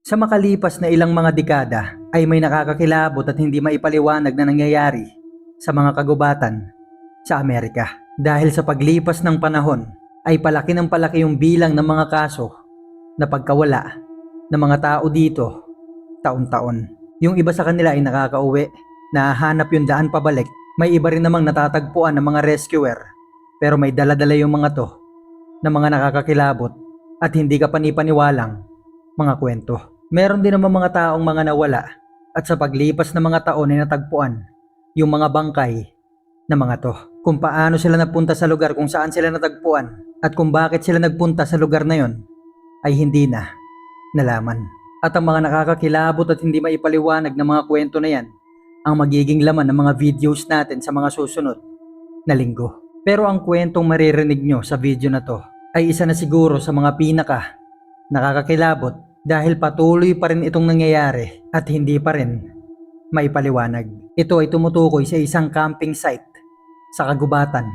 Sa makalipas na ilang mga dekada ay may nakakakilabot at hindi maipaliwanag na nangyayari sa mga kagubatan sa Amerika. Dahil sa paglipas ng panahon ay palaki ng palaki yung bilang ng mga kaso na pagkawala ng mga tao dito taon-taon. Yung iba sa kanila ay nakakauwi, nahahanap yung daan pabalik. May iba rin namang natatagpuan ng mga rescuer, pero may dala-dala yung mga to na mga nakakakilabot at hindi ka panipaniwalang mga kwento. Meron din naman mga taong mga nawala at sa paglipas ng mga taon ay natagpuan yung mga bangkay na mga to. Kung paano sila nagpunta sa lugar kung saan sila natagpuan at kung bakit sila nagpunta sa lugar na yon ay hindi na nalaman. At ang mga nakakakilabot at hindi maipaliwanag na mga kwento na yan ang magiging laman ng mga videos natin sa mga susunod na linggo. Pero ang kwentong maririnig nyo sa video na to ay isa na siguro sa mga pinaka nakakakilabot dahil patuloy pa rin itong nangyayari at hindi pa rin maipaliwanag. Ito ay tumutukoy sa isang camping site sa kagubatan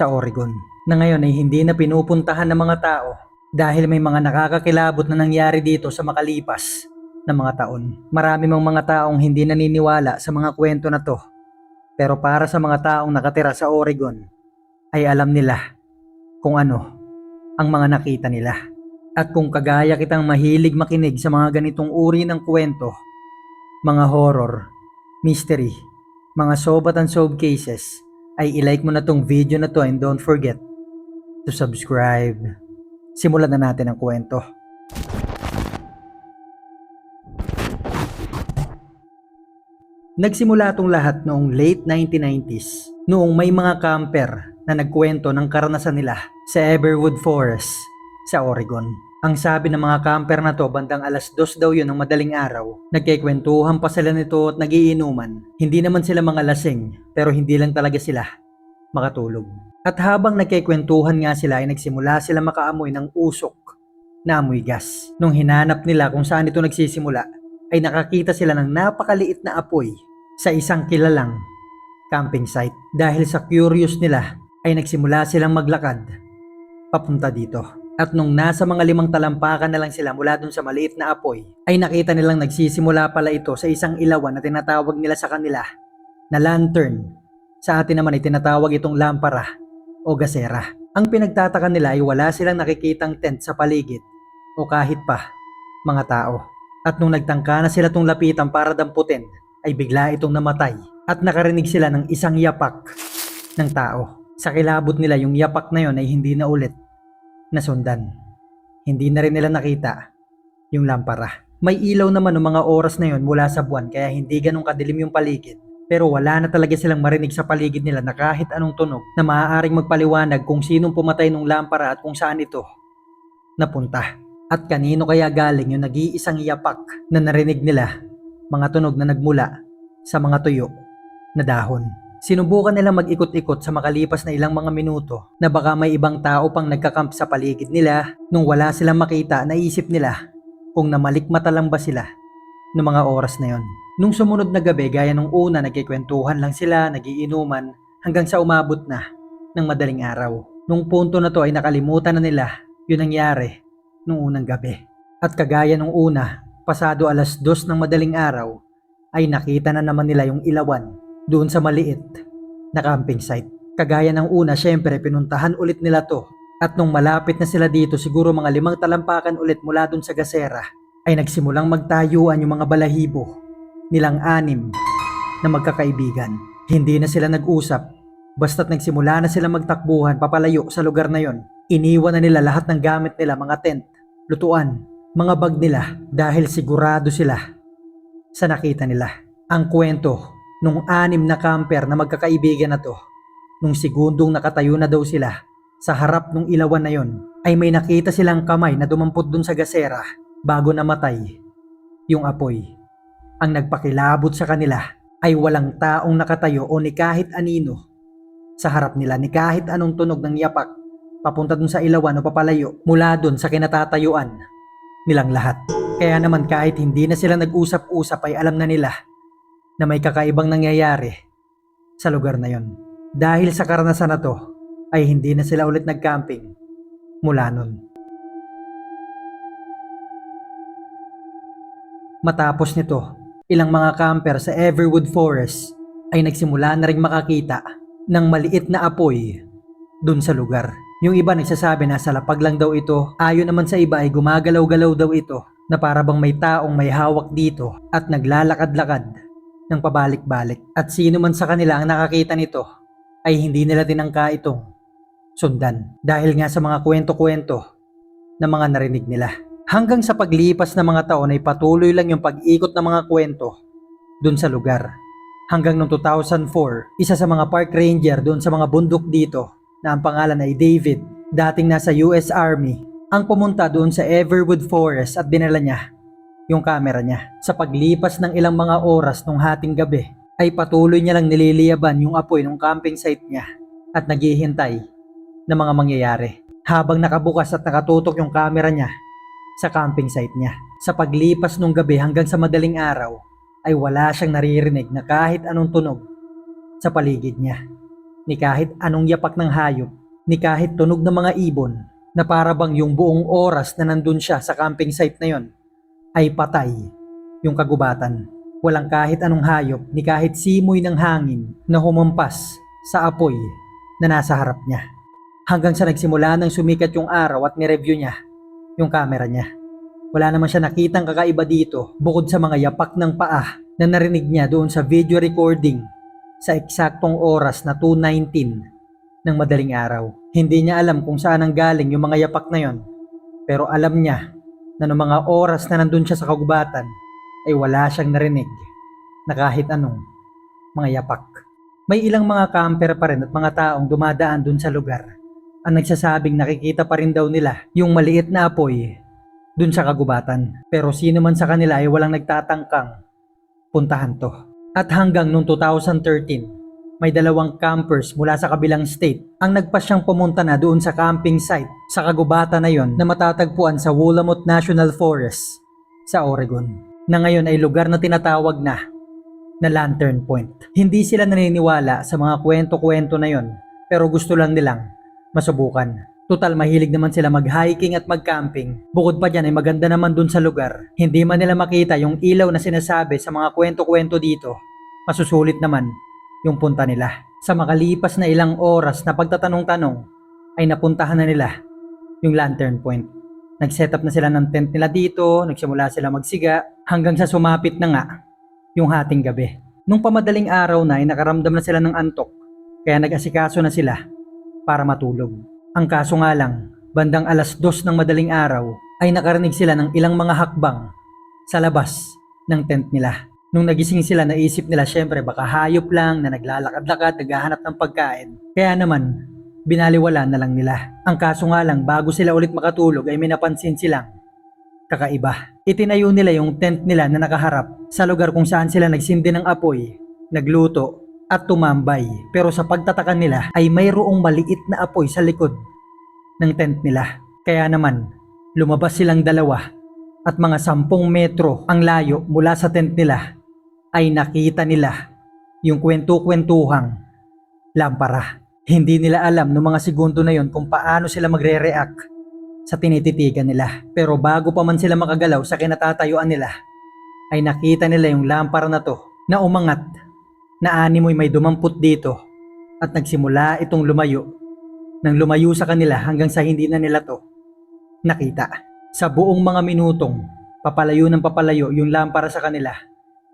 sa Oregon na ngayon ay hindi na pinupuntahan ng mga tao dahil may mga nakakakilabot na nangyari dito sa makalipas na mga taon. Marami mang mga taong hindi naniniwala sa mga kwento na to, pero para sa mga taong nakatira sa Oregon ay alam nila kung ano ang mga nakita nila. At kung kagaya kitang mahilig makinig sa mga ganitong uri ng kwento, mga horror, mystery, mga sobat and solved cases, ay ilike mo na tong video na to and don't forget to subscribe. Simulan na natin ang kwento. Nagsimula itong lahat noong late 1990s, noong may mga camper na nagkwento ng karanasan nila sa Everwood Forest sa Oregon. Ang sabi ng mga camper na to, bandang 2:00 daw yun ng madaling araw. Nagkikwentuhan pa sila nito at nagiinuman. Hindi naman sila mga lasing, pero hindi lang talaga sila makatulog. At habang nagkikwentuhan nga sila ay nagsimula sila makaamoy ng usok na amoy gas. Nung hinanap nila kung saan ito nagsisimula, ay nakakita sila ng napakaliit na apoy sa isang kilalang camping site. Dahil sa curious nila, ay nagsimula silang maglakad papunta dito. At nung nasa mga 5 talampakan na lang sila mula dun sa maliit na apoy, ay nakita nilang nagsisimula pala ito sa isang ilawan na tinatawag nila sa kanila na lantern. Sa atin naman ay tinatawag itong lampara o gasera. Ang pinagtataka nila ay wala silang nakikitang tent sa paligid o kahit pa mga tao. At nung nagtangka na sila tong lapitan para damputin, ay bigla itong namatay at nakarinig sila ng isang yapak ng tao. Sa kilabot nila yung yapak na yon ay hindi na ulit nasundan. Hindi na rin nila nakita yung lampara. May ilaw naman ng mga oras na yon mula sa buwan kaya hindi ganun kadilim yung paligid. Pero wala na talaga silang marinig sa paligid nila na kahit anong tunog na maaaring magpaliwanag kung sinong pumatay ng lampara at kung saan ito napunta. At kanino kaya galing yung nag-iisang yapak na narinig nila, mga tunog na nagmula sa mga tuyo na dahon. Sinubukan nilang mag-ikot-ikot sa makalipas na ilang mga minuto na baka may ibang tao pang nagkakamp sa paligid nila. Nung wala silang makita, naisip nila kung namalikmata lang ba sila noong mga oras na yon. Nung sumunod na gabi, gaya nung una, nagkikwentuhan lang sila, nagiinuman, hanggang sa umabot na ng madaling araw. Nung punto na to ay nakalimutan na nila yun nangyari nung unang gabi. At kagaya nung una, pasado 2:00 ng madaling araw, ay nakita na naman nila yung ilawan doon sa maliit na camping site. Kagaya ng una, syempre pinuntahan ulit nila to. At nung malapit na sila dito, siguro mga 5 talampakan ulit mula doon sa gasera, ay nagsimulang magtayuan yung mga balahibo nilang 6 na magkakaibigan. Hindi na sila nag-usap, basta't nagsimula na sila magtakbuhan papalayo sa lugar na yon. Iniwan na nila lahat ng gamit nila, mga tent, lutuan, mga bag nila dahil sigurado sila sa nakita nila. Ang kwento nung 6 na camper na magkakaibigan na to, nung segundong nakatayo na daw sila sa harap ng ilawan na yon, ay may nakita silang kamay na dumampot dun sa gasera bago namatay yung apoy. Ang nagpakilabot sa kanila ay walang taong nakatayo o ni kahit anino sa harap nila, ni kahit anong tunog ng yapak papunta dun sa ilawan o papalayo mula dun sa kinatatayuan nilang lahat. Kaya naman kahit hindi na sila nag-usap-usap ay alam na nila na may kakaibang nangyayari sa lugar na yon. Dahil sa karanasan na to, ay hindi na sila ulit nag-camping mula nun. Matapos nito, ilang mga camper sa Everwood Forest ay nagsimula na ring makakita ng maliit na apoy dun sa lugar. Yung iba nagsasabi na sa lapag lang daw ito, ayon naman sa iba ay gumagalaw-galaw daw ito na para bang may taong may hawak dito at naglalakad-lakad ng pabalik-balik. At sino man sa kanila ang nakakita nito ay hindi nila tinangka itong sundan dahil nga sa mga kwento-kwento na mga narinig nila. Hanggang sa paglipas ng mga taon ay patuloy lang yung pag-ikot ng mga kwento dun sa lugar. Hanggang noong 2004, isa sa mga park ranger doon sa mga bundok dito na ang pangalan ay David, dating nasa US Army, ang pumunta doon sa Everwood Forest at dinala niya yung camera niya. Sa paglipas ng ilang mga oras nung hating gabi, ay patuloy niya lang nililiyaban yung apoy ng camping site niya at naghihintay ng mga mangyayari. Habang nakabukas at nakatutok yung camera niya sa camping site niya. Sa paglipas nung gabi hanggang sa madaling araw, ay wala siyang naririnig na kahit anong tunog sa paligid niya. Ni kahit anong yapak ng hayop, ni kahit tunog ng mga ibon, na para bang yung buong oras na nandun siya sa camping site na yon ay patay yung kagubatan. Walang kahit anong hayop, ni kahit simoy ng hangin na humampas sa apoy na nasa harap niya. Hanggang sa nagsimula nang sumikat yung araw at nireview niya yung camera niya. Wala naman siya nakitang kakaiba dito bukod sa mga yapak ng paa na narinig niya doon sa video recording sa eksaktong oras na 2:19 ng madaling araw. Hindi niya alam kung saan ang galing yung mga yapak na yon, pero alam niya na noong mga oras na nandun siya sa kagubatan ay wala siyang narinig na kahit anong mga yapak. May ilang mga camper pa rin at mga taong dumadaan dun sa lugar ang nagsasabing nakikita pa rin daw nila yung maliit na apoy dun sa kagubatan. Pero sino man sa kanila ay walang nagtatangkang puntahan to. At hanggang noong 2013, may dalawang campers mula sa kabilang state ang nagpasyang pumunta na doon sa camping site sa kagubatan na yon na matatagpuan sa Willamette National Forest sa Oregon, na ngayon ay lugar na tinatawag na Lantern Point. Hindi sila naniniwala sa mga kwento-kwento na yon, pero gusto lang nilang masubukan. Total mahilig naman sila mag-hiking at mag-camping. Bukod pa dyan ay maganda naman dun sa lugar. Hindi man nila makita yung ilaw na sinasabi sa mga kwento-kwento dito, masusulit naman yung punta nila. Sa makalipas na ilang oras na pagtatanong-tanong ay napuntahan na nila yung Lantern Point. Nag-set up na sila ng tent nila dito, nagsimula sila magsiga hanggang sa sumapit na nga yung hating gabi. Nung pamadaling araw na ay nakaramdam na sila ng antok, kaya nag-asikaso na sila para matulog. Ang kaso nga lang, bandang 2:00 ng madaling araw ay nakarinig sila ng ilang mga hakbang sa labas ng tent nila. Nung nagising sila, naisip nila syempre baka hayop lang na naglalakad-lakad, naghahanap ng pagkain. Kaya naman, binaliwala na lang nila. Ang kaso nga lang, bago sila ulit makatulog ay may napansin silang kakaiba. Itinayo nila yung tent nila na nakaharap sa lugar kung saan sila nagsindi ng apoy, nagluto at tumambay. Pero sa pagtataka nila ay mayroong maliit na apoy sa likod ng tent nila. Kaya naman, lumabas silang dalawa at mga 10 metro ang layo mula sa tent nila ay nakita nila yung kwento-kwentuhang lampara. Hindi nila alam noong mga segundo na yon kung paano sila magre-react sa tinititigan nila. Pero bago pa man sila makagalaw sa kinatatayuan nila, ay nakita nila yung lampara na to na umangat na animoy may dumampot dito at nagsimula itong lumayo nang lumayo sa kanila hanggang sa hindi na nila to nakita. Sa buong mga minutong papalayo ng papalayo yung lampara sa kanila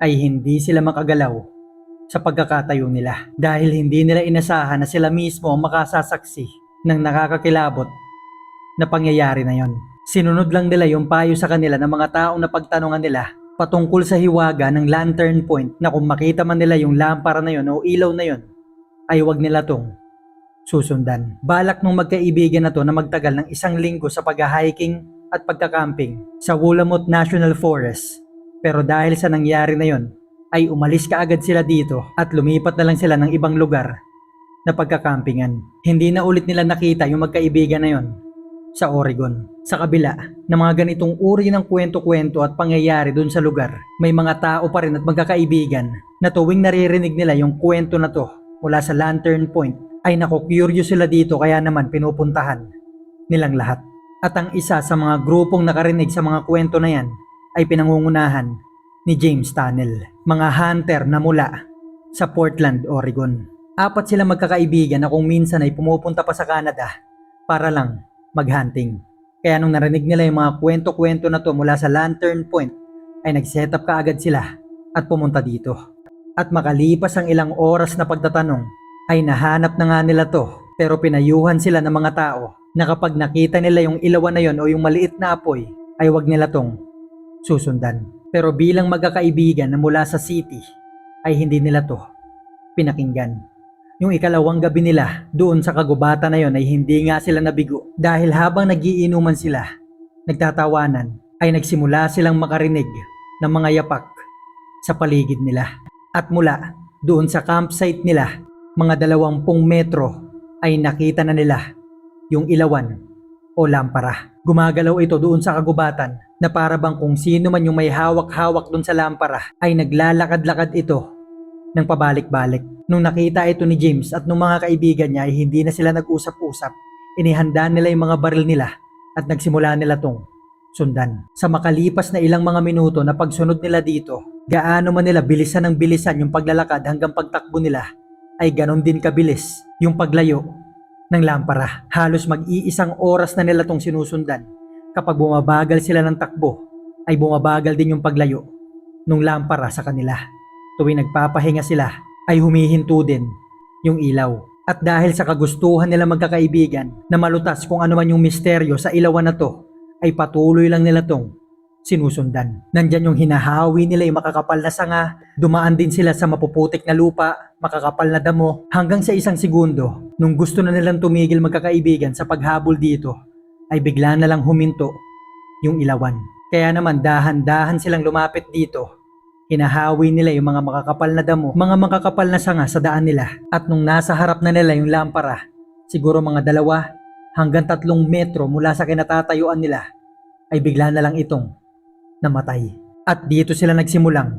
ay hindi sila makagalaw sa pagkakatayo nila dahil hindi nila inasahan na sila mismo ang makasasaksi ng nakakakilabot na pangyayari na yon. Sinunod lang nila yung payo sa kanila ng mga taong napagtanungan nila patungkol sa hiwaga ng Lantern Point na kung makita man nila yung lampara na yon o ilaw na yon ay wag nila tong susundan. Balak nung magkaibigan na to na magtagal ng 1 linggo sa pag-hiking at pagka-camping sa Willamette National Forest. Pero dahil sa nangyari na yon ay umalis kaagad sila dito at lumipat na lang sila ng ibang lugar na pagkakampingan. Hindi na ulit nila nakita yung magkaibigan na yon sa Oregon. Sa kabila ng mga ganitong uri ng kwento-kwento at pangyayari dun sa lugar, may mga tao pa rin at magkakaibigan na tuwing naririnig nila yung kwento na to mula sa Lantern Point ay naku-curious sila dito, kaya naman pinupuntahan nilang lahat. At ang isa sa mga grupong nakarinig sa mga kwento na yan ay pinangungunahan ni James Tunnell, mga hunter na mula sa Portland, Oregon. 4 silang magkakaibigan na kung minsan ay pumupunta pa sa Canada para lang maghunting. Kaya nung narinig nila yung mga kwento-kwento na to mula sa Lantern Point, ay nag-set up kaagad sila at pumunta dito. At makalipas ang ilang oras na pagtatanong, ay nahanap na nga nila to, pero pinayuhan sila ng mga tao na kapag nakita nila yung ilawan na yon o yung maliit na apoy, ay wag nila tong susundan. Pero bilang magkakaibigan na mula sa city, ay hindi nila to pinakinggan. Yung ikalawang gabi nila doon sa kagubatan na yon ay hindi nga sila nabigo dahil habang nagiinuman sila, nagtatawanan, ay nagsimula silang makarinig ng mga yapak sa paligid nila. At mula doon sa campsite nila, mga 20 metro ay nakita na nila yung ilawan o lampara. Gumagalaw ito doon sa kagubatan na para bang kung sino man yung may hawak-hawak doon sa lampara ay naglalakad-lakad ito ng pabalik-balik. Nung nakita ito ni James at nung mga kaibigan niya ay hindi na sila nag-usap-usap. Inihanda nila yung mga baril nila at nagsimula nila tong sundan. Sa makalipas na ilang mga minuto na pagsunod nila dito, gaano man nila bilisan ng bilisan yung paglalakad hanggang pagtakbo nila, ay ganon din kabilis yung paglayo ng lampara. Halos mag-iisang oras na nila tong sinusundan. Kapag bumabagal sila ng takbo, ay bumabagal din yung paglayo ng lampara sa kanila. Tuwing nagpapahinga sila, ay humihinto din yung ilaw. At dahil sa kagustuhan nila magkakaibigan na malutas kung ano man yung misteryo sa ilawan na to, ay patuloy lang nila tong sinusundan. Nandyan yung hinahawi nila yung makakapal na sanga, dumaan din sila sa mapuputik na lupa, makakapal na damo, hanggang sa isang segundo, nung gusto na nilang tumigil magkakaibigan sa paghabol dito, ay bigla na lang huminto yung ilawan. Kaya naman dahan-dahan silang lumapit dito. Hinahawi nila yung mga makakapal na damo, mga makakapal na sanga sa daan nila. At nung nasa harap na nila yung lampara, siguro mga 2 hanggang 3 metro mula sa kinatatayuan nila, ay bigla na lang itong namatay. At dito sila nagsimulang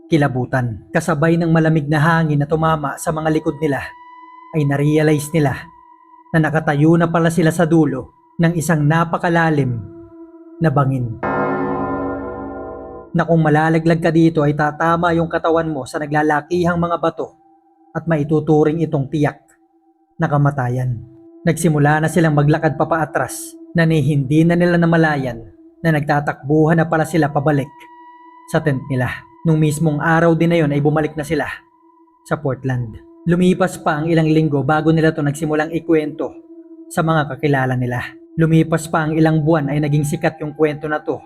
kilabutan. Kasabay ng malamig na hangin na tumama sa mga likod nila, ay narealize nila na nakatayo na pala sila sa dulo ng isang napakalalim na bangin. Na kung malalaglag ka dito ay tatama yung katawan mo sa naglalakihang mga bato at maituturing itong tiyak na kamatayan. Nagsimula na silang maglakad papaatras na hindi na nila namalayan na nagtatakbuhan na pala sila pabalik sa tent nila. Nung mismong araw din na yun ay bumalik na sila sa Portland. Lumipas pa ang ilang linggo bago nila to nagsimulang ikwento sa mga kakilala nila. Lumipas pa ang ilang buwan ay naging sikat yung kwento na to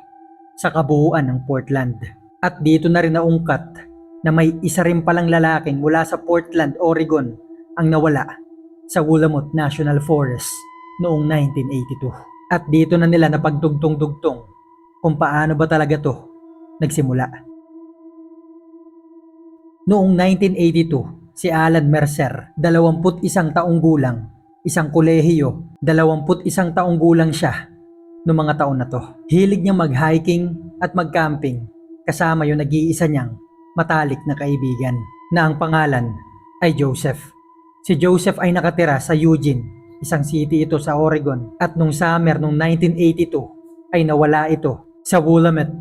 sa kabuuan ng Portland. At dito na rin naungkat na may isa rin palang lalaking mula sa Portland, Oregon ang nawala sa Willamette National Forest noong 1982. At dito na nila napagdugtong-dugtong kung paano ba talaga to nagsimula. Noong 1982, si Alan Mercer, 21 taong gulang, isang kolehiyo, 21 taong gulang siya noong mga taon na to. Hilig niyang mag-hiking at mag-camping kasama yung nag-iisa niyang matalik na kaibigan na ang pangalan ay Joseph. Si Joseph ay nakatira sa Eugene, isang city ito sa Oregon, at nung summer nung 1982 ay nawala ito sa Willamette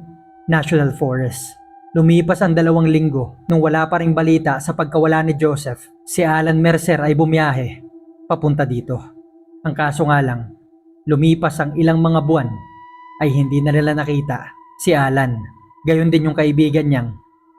National Forest. Lumipas ang 2 linggo nung wala pa ring balita sa pagkawala ni Joseph, si Alan Mercer ay bumiyahe papunta dito. Ang kaso nga lang, lumipas ang ilang mga buwan ay hindi na nila nakita si Alan. Gayon din yung kaibigan niyang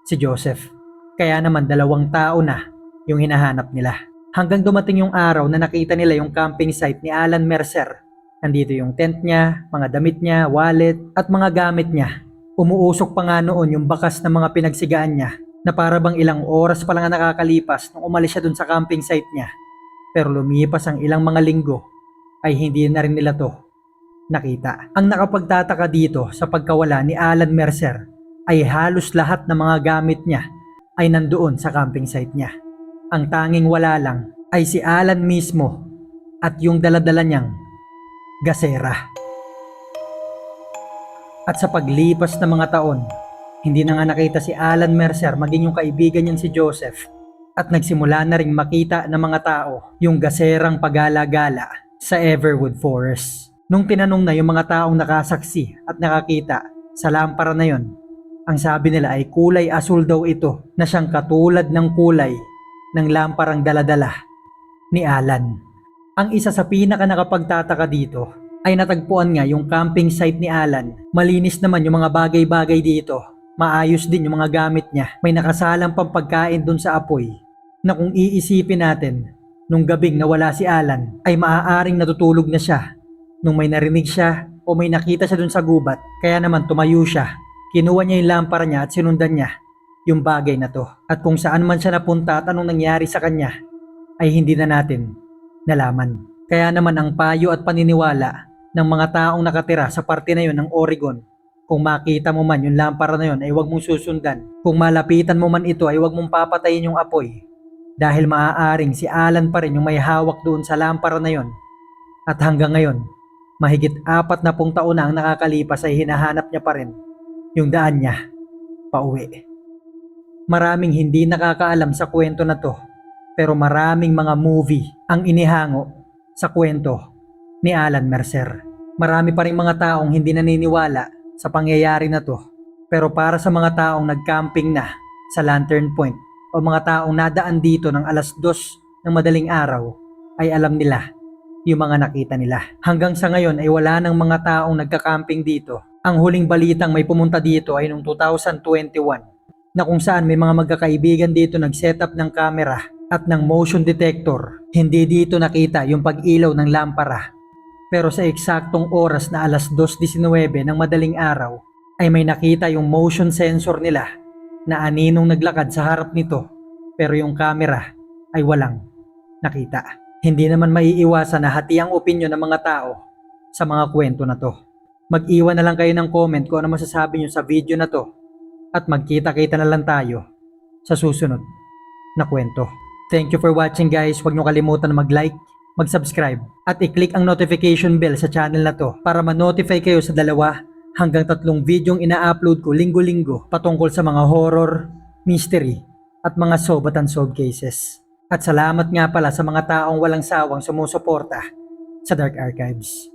si Joseph. Kaya naman 2 tao na yung hinahanap nila. Hanggang dumating yung araw na nakita nila yung camping site ni Alan Mercer. Nandito yung tent niya, mga damit niya, wallet at mga gamit niya. Umuusok pa nga noon yung bakas ng mga pinagsigaan niya na para bang ilang oras pa lang nakakalipas nung umalis siya dun sa camping site niya. Pero lumipas ang ilang mga linggo ay hindi na rin nila to nakita. Ang nakapagtataka dito sa pagkawala ni Alan Mercer ay halos lahat ng mga gamit niya ay nandoon sa camping site niya. Ang tanging wala lang ay si Alan mismo at yung daladala niyang gasera. At sa paglipas ng mga taon, hindi na nga nakita si Alan Mercer maging yung kaibigan niyang si Joseph at nagsimula na ring makita ng mga tao yung gaserang pagala-gala sa Everwood Forest. Nung tinanong na yung mga taong nakasaksi at nakakita sa lampara na yon, Ang sabi nila ay kulay asul daw ito na siyang katulad ng kulay ng lamparang daladala ni Alan. Ang isa sa pinaka nakapagtataka dito ay natagpuan nga yung camping site ni Alan. Malinis naman yung mga bagay-bagay dito. Maayos din yung mga gamit niya. May nakasalang pampagkain dun sa apoy na kung iisipin natin, nung gabing nawala si Alan ay maaaring natutulog na siya. Nung may narinig siya o may nakita siya dun sa gubat, kaya naman tumayo siya. Kinuha niya yung lampara niya at sinundan niya yung bagay na to. At kung saan man siya napunta at anong nangyari sa kanya ay hindi na natin nalaman. Kaya naman ang payo at paniniwala ng mga taong nakatira sa parte na yon ng Oregon, kung makita mo man yung lampara na yon ay huwag mong susundan. Kung malapitan mo man ito ay huwag mong papatayin yung apoy. Dahil maaaring si Alan pa rin yung may hawak doon sa lampara na yon. At hanggang ngayon, mahigit 40 taon na ang nakakalipas ay hinahanap niya pa rin yung daan niya pauwi. Maraming hindi nakakaalam sa kwento na to, pero maraming mga movie ang inihango sa kwento ni Alan Mercer. Marami pa rin mga taong hindi naniniwala sa pangyayari na to, pero para sa mga taong nag-camping na sa Lantern Point o mga taong nadaan dito ng 2:00 ng madaling araw ay alam nila yung mga nakita nila. Hanggang sa ngayon ay wala ng mga taong nagka-camping dito. Ang huling balitang may pumunta dito ay noong 2021 na kung saan may mga magkakaibigan dito nag-set up ng camera at ng motion detector. Hindi dito nakita yung pag-ilaw ng lampara. Pero sa eksaktong oras na 2:19 ng madaling araw ay may nakita yung motion sensor nila na aninong naglakad sa harap nito, pero yung camera ay walang nakita. Hindi naman maiiwasan na hati ang opinyon ng mga tao sa mga kwento na to. Mag-iwan na lang kayo ng comment kung ano masasabi nyo sa video na to at magkita-kita na lang tayo sa susunod na kwento. Thank you for watching guys. Huwag nyo kalimutan na mag-like, mag-subscribe at i-click ang notification bell sa channel na to para ma-notify kayo sa 2 hanggang 3 videong ina-upload ko linggo-linggo patungkol sa mga horror, mystery at mga solve at unsolved cases. At salamat nga pala sa mga taong walang sawang sumusuporta sa Dark Archives.